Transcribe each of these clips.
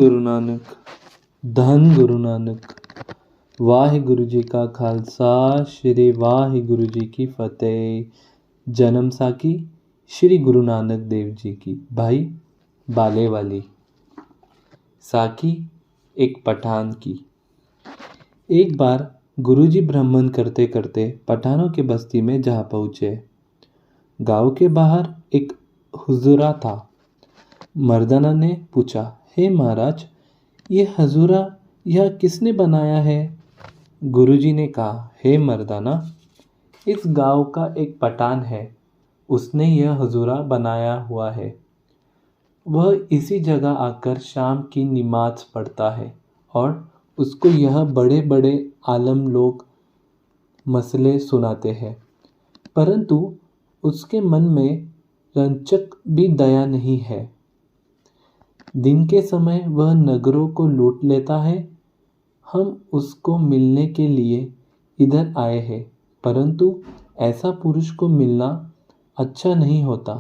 गुरु नानक धन गुरु नानक वाहिगुरु जी का खालसा श्री वाहिगुरु जी की फतेह। जन्म साखी श्री गुरु नानक देव जी की। भाई बाले वाली साखी एक पठान की। एक बार गुरुजी भ्रमण करते करते पठानों की बस्ती में जा पहुँचे। गांव के बाहर एक हुजूरा था। मर्दाना ने पूछा, हे महाराज, ये हजूरा यह किसने बनाया है? गुरुजी ने कहा, हे मर्दाना, इस गांव का एक पठान है, उसने यह हजूरा बनाया हुआ है। वह इसी जगह आकर शाम की नमाज पढ़ता है और उसको यह बड़े बड़े आलम लोग मसले सुनाते हैं, परंतु उसके मन में रंचक भी दया नहीं है। दिन के समय वह नगरों को लूट लेता है। हम उसको मिलने के लिए इधर आए हैं, परंतु ऐसा पुरुष को मिलना अच्छा नहीं होता,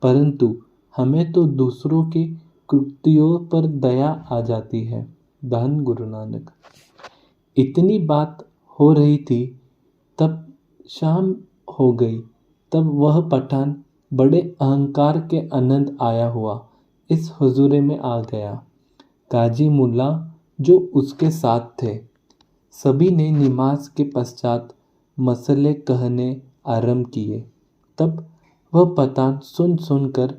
परंतु हमें तो दूसरों के कृत्यों पर दया आ जाती है। धन गुरु नानक। इतनी बात हो रही थी, तब शाम हो गई। तब वह पठान बड़े अहंकार के आनंद आया हुआ इस हुजूरे में आ गया। काजी मुल्ला जो उसके साथ थे, सभी ने नमाज के पश्चात मसले कहने आरंभ किए। तब वह पठान सुन सुनकर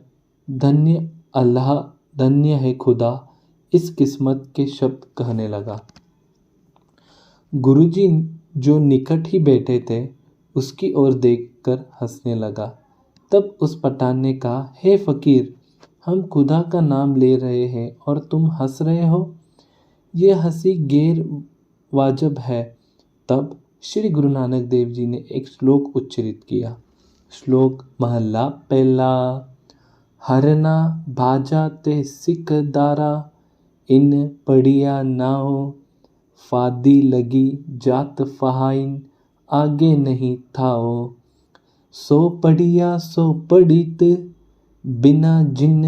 धन्य अल्लाह, धन्य है खुदा, इस किस्मत के शब्द कहने लगा। गुरुजी जो निकट ही बैठे थे, उसकी ओर देखकर हंसने लगा। तब उस पठान ने कहा, हे फकीर, हम खुदा का नाम ले रहे हैं और तुम हंस रहे हो, ये हंसी गैर वाजिब है। तब श्री गुरु नानक देव जी ने एक श्लोक उच्चारित किया। श्लोक महला पहला। हरना भाजा ते सिख दारा, इन पढ़िया नाओ, फादी लगी जात फहाइन, आगे नहीं थाओ। सो पढ़िया सो पढ़ित, बिना जिन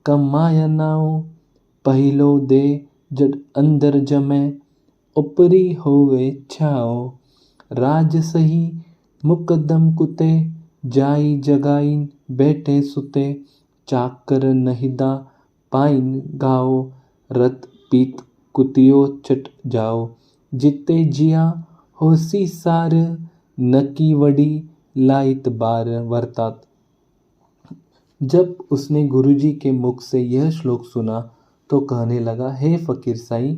कमाया नाओ, पहिलो दे जड अंदर जमे, ऊपरी होवे छाओ। राज सही मुकदम कुते, जाई जगाइन बैठे सुते, चाकर नहिदा पाइन गाओ, रत पीत कुतियो चट जाओ। जिते जिया होसी सार, नकी वड़ी लाइत बार वर्तात। जब उसने गुरुजी के मुख से यह श्लोक सुना तो कहने लगा, हे फकीर साईं,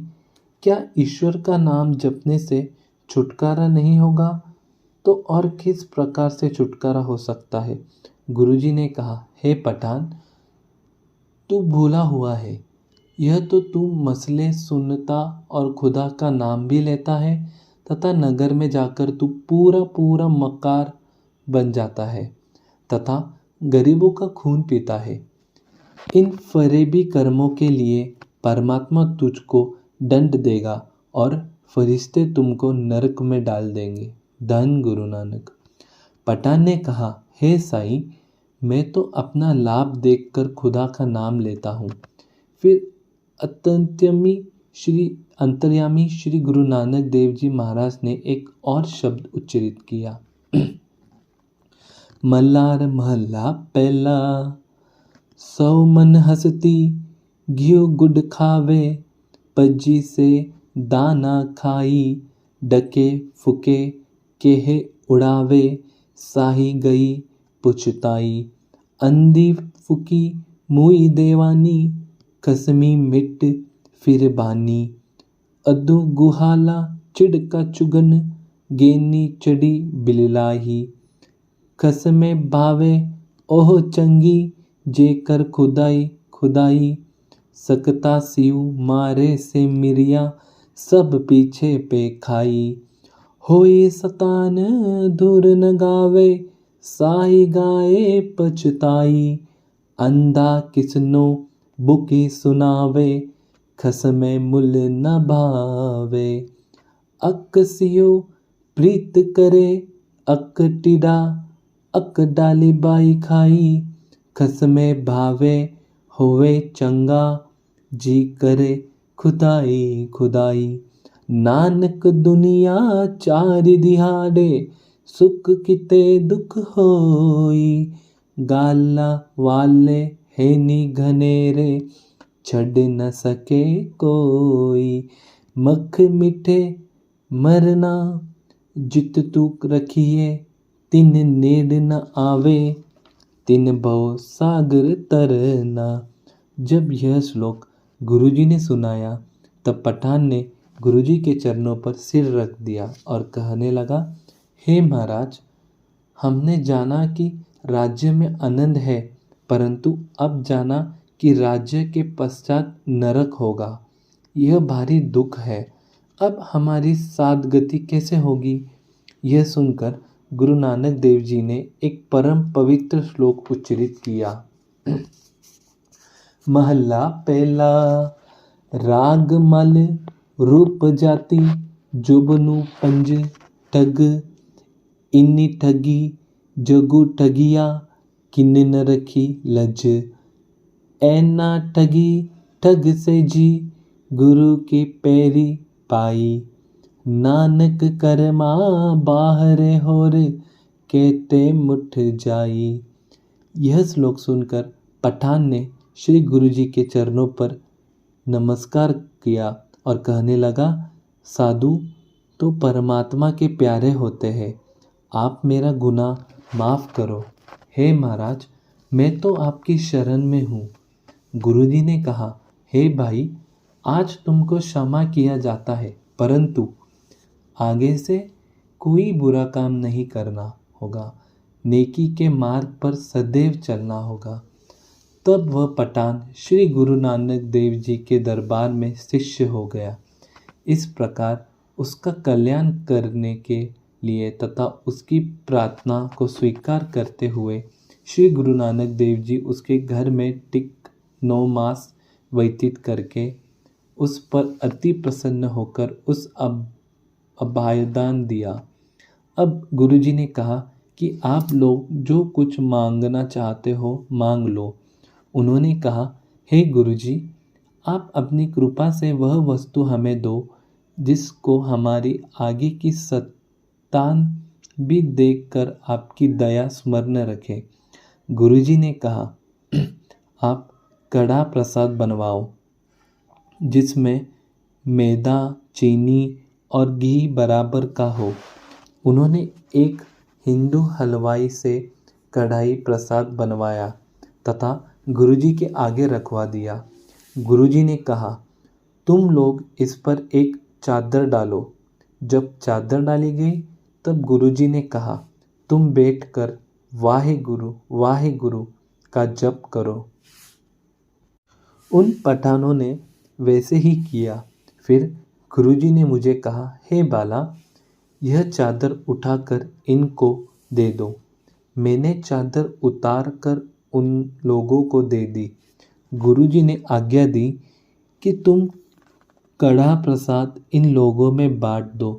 क्या ईश्वर का नाम जपने से छुटकारा नहीं होगा? तो और किस प्रकार से छुटकारा हो सकता है? गुरुजी ने कहा, हे पठान, तू भूला हुआ है। यह तो तू मसले सुनता और खुदा का नाम भी लेता है तथा नगर में जाकर तू पूरा पूरा मक्कार बन जाता है तथा गरीबों का खून पीता है। इन फरेबी कर्मों के लिए परमात्मा तुझको दंड देगा और फरिश्ते तुमको नरक में डाल देंगे। धन गुरु नानक। पठान ने कहा, हे साईं, मैं तो अपना लाभ देखकर खुदा का नाम लेता हूँ। फिर अंतर्यामी श्री गुरु नानक देव जी महाराज ने एक और शब्द उच्चारित किया। मल्लार महला पहला। सौ मन हंसती घियो गुड खावे, पज्जी से दाना खाई, डके फुके केहे उड़ावे, साही गई पुछताई। अंधी फुकी मुई देवानी, कसमी मिट फिर बानी। अदू गुहाला चिड़का चुगन, गेनी चढ़ी बिललाही। खसमे भावे ओह चंगी, जेकर खुदाई खुदाई। सकता सिउ मारे से मिरिया, सब पीछे पे खाई। होए सतान धुर न गावे, साई गाए पछताई। अंधा किसनो बुकी सुनावे, खसमे मुल न भावे। अक सियो प्रीत करे, अक टिडा, अक डाली बाई खाई। खसमे भावे होवे चंगा, जी करे खुदाई खुदाई। नानक दुनिया चार दिहाड़े सुख किते दुख होई। गाला वाले है नी घनेरे छड़ न सके कोई। मख मिठे मरना जित तू रखिए तिन नेड़ न आवे तिन भव सागर तरना। जब यह श्लोक गुरुजी ने सुनाया तब पठान ने गुरुजी के चरणों पर सिर रख दिया और कहने लगा, हे महाराज, हमने जाना कि राज्य में आनंद है, परंतु अब जाना कि राज्य के पश्चात नरक होगा। यह भारी दुख है। अब हमारी सादगति कैसे होगी? यह सुनकर गुरु नानक देव जी ने एक परम पवित्र श्लोक उच्चरित किया। महला पहला। राग मल रूप जाति जुबनु पंज ठग। इन्नी ठगी जगु ठगिया किन न रखी लज। ऐना ठगी ठग से जी गुरु के पैरी पाई। नानक करमा बाहरे होर कहते मुठ जाई। यह श्लोक सुनकर पठान ने श्री गुरु जी के चरणों पर नमस्कार किया और कहने लगा, साधु तो परमात्मा के प्यारे होते हैं, आप मेरा गुनाह माफ़ करो। हे महाराज, मैं तो आपकी शरण में हूँ। गुरुजी ने कहा, हे भाई, आज तुमको क्षमा किया जाता है, परंतु आगे से कोई बुरा काम नहीं करना होगा। नेकी के मार्ग पर सदैव चलना होगा। तब वह पठान श्री गुरु नानक देव जी के दरबार में शिष्य हो गया। इस प्रकार उसका कल्याण करने के लिए तथा उसकी प्रार्थना को स्वीकार करते हुए श्री गुरु नानक देव जी उसके घर में टिक 9 मास व्यतीत करके उस पर अति प्रसन्न होकर उस अभयदान दिया। अब गुरुजी ने कहा कि आप लोग जो कुछ मांगना चाहते हो मांग लो। उन्होंने कहा, हे गुरुजी, आप अपनी कृपा से वह वस्तु हमें दो जिसको हमारी आगे की संतान भी देखकर आपकी दया स्मरण रखे। गुरुजी ने कहा, आप कड़ा प्रसाद बनवाओ जिसमें मैदा, चीनी और घी बराबर का हो। उन्होंने एक हिंदू हलवाई से कढ़ाई प्रसाद बनवाया तथा गुरुजी के आगे रखवा दिया। गुरुजी ने कहा, तुम लोग इस पर एक चादर डालो। जब चादर डाली गई तब गुरुजी ने कहा, तुम बैठकर वाहेगुरु वाहेगुरु का जप करो। उन पठानों ने वैसे ही किया। फिर गुरुजी ने मुझे कहा, हे बाला, यह चादर उठाकर इनको दे दो। मैंने चादर उतार कर उन लोगों को दे दी। गुरुजी ने आज्ञा दी कि तुम कड़ा प्रसाद इन लोगों में बांट दो।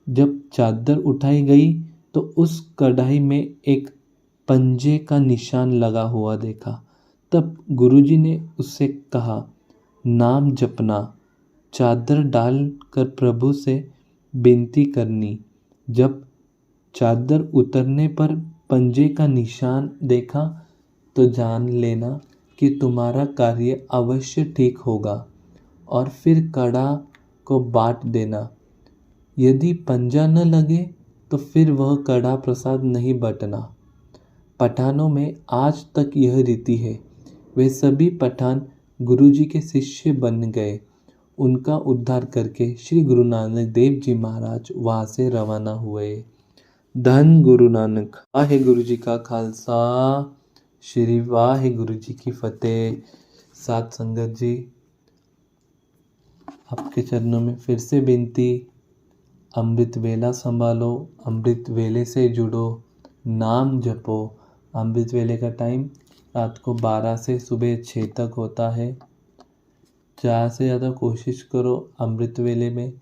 जब चादर उठाई गई तो उस कढ़ाई में एक पंजे का निशान लगा हुआ देखा। तब गुरुजी ने उससे कहा, नाम जपना, चादर डाल कर प्रभु से विनती करनी। जब चादर उतरने पर पंजे का निशान देखा तो जान लेना कि तुम्हारा कार्य अवश्य ठीक होगा और फिर कड़ा को बांट देना। यदि पंजा न लगे तो फिर वह कड़ा प्रसाद नहीं बंटना। पठानों में आज तक यह रीति है। वे सभी पठान गुरुजी के शिष्य बन गए। उनका उद्धार करके श्री गुरु नानक देव जी महाराज वहाँ से रवाना हुए। धन गुरु नानक। वाहे गुरु जी का खालसा, श्री वाहे गुरु जी की फतेह। साथ संगत जी, आपके चरणों में फिर से विनती, अमृत वेला संभालो, अमृत वेले से जुड़ो, नाम जपो। अमृत वेले का टाइम रात को 12 से सुबह 6 तक होता है। ज़्यादा से ज़्यादा कोशिश करो अमृत वेले में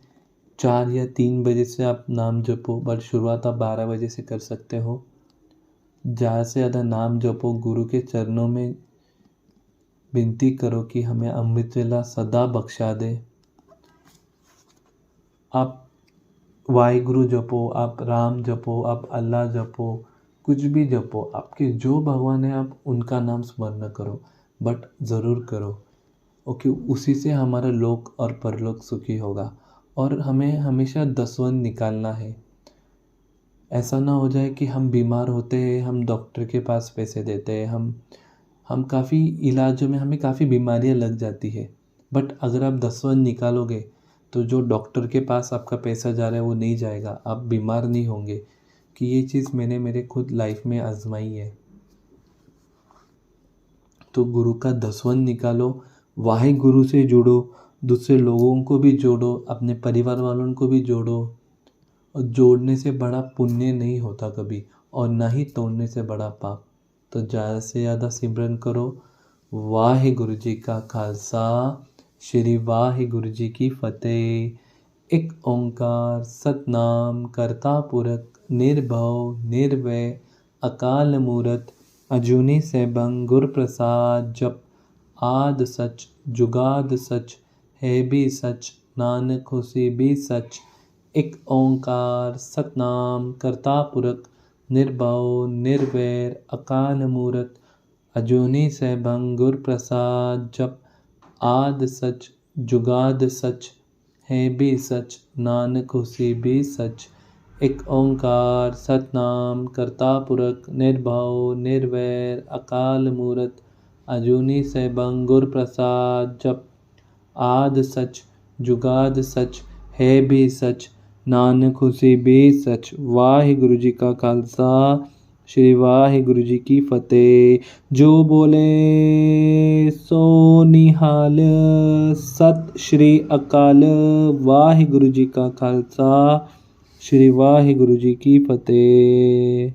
4 या 3 बजे से आप नाम जपो, बट शुरुआत आप 12 बजे से कर सकते हो। ज़्यादा से ज़्यादा नाम जपो, गुरु के चरणों में विनती करो कि हमें अमृत वेला सदा बख्शा दे। आप वाहिगुरु जपो, आप राम जपो, आप अल्लाह जपो, कुछ भी जपो, आपके जो भगवान है आप उनका नाम स्मरण करो, बट ज़रूर करो। ओके, उसी से हमारा लोक और परलोक सुखी होगा। और हमें हमेशा दसवन निकालना है। ऐसा ना हो जाए कि हम बीमार होते हैं, हम डॉक्टर के पास पैसे देते हैं, हम काफ़ी इलाजों में हमें काफ़ी बीमारियां लग जाती है, बट अगर आप दसवन निकालोगे तो जो डॉक्टर के पास आपका पैसा जा रहा है वो नहीं जाएगा, आप बीमार नहीं होंगे। कि ये चीज़ मैंने मेरे खुद लाइफ में आजमाई है। तो गुरु का दसवन निकालो, वाहे गुरु से जुड़ो, दूसरे लोगों को भी जोड़ो, अपने परिवार वालों को भी जोड़ो। और जोड़ने से बड़ा पुण्य नहीं होता कभी, और ना ही तोड़ने से बड़ा पाप। तो ज़्यादा से ज़्यादा सिमरन करो। वाहे गुरु जी का खालसा, श्री वाहे गुरु जी की फतेह। एक ओंकार सतनाम करता पुरख, निर्भव निर्वय अकाल मूरत, अजूनी सैभं गुर प्रसाद। जप आद सच जुगाद सच, है भी सच नानक होसी भी सच। एक ओंकार सतनाम करता पुरख, निर्भव निर्वैर अकाल मूरत, अजूनी सैभं गुर प्रसाद। जप आद सच जुगाद सच, है भी सच नानक होसी भी सच। एक ओंकार सतनाम करता पुरख, निर्भव निर्वैर अकाल मूरत, अजूनी सैभं गुर प्रसाद। जप आद सच जुगाद सच, है भी सच नानक होसी भी सच। वाहिगुरु जी का खालसा, श्री वाहिगुरु जी की फतेह। जो बोले सो निहाल, सत श्री अकाल। वाहिगुरु जी का खालसा, श्री वाहिगुरु जी की फतेह।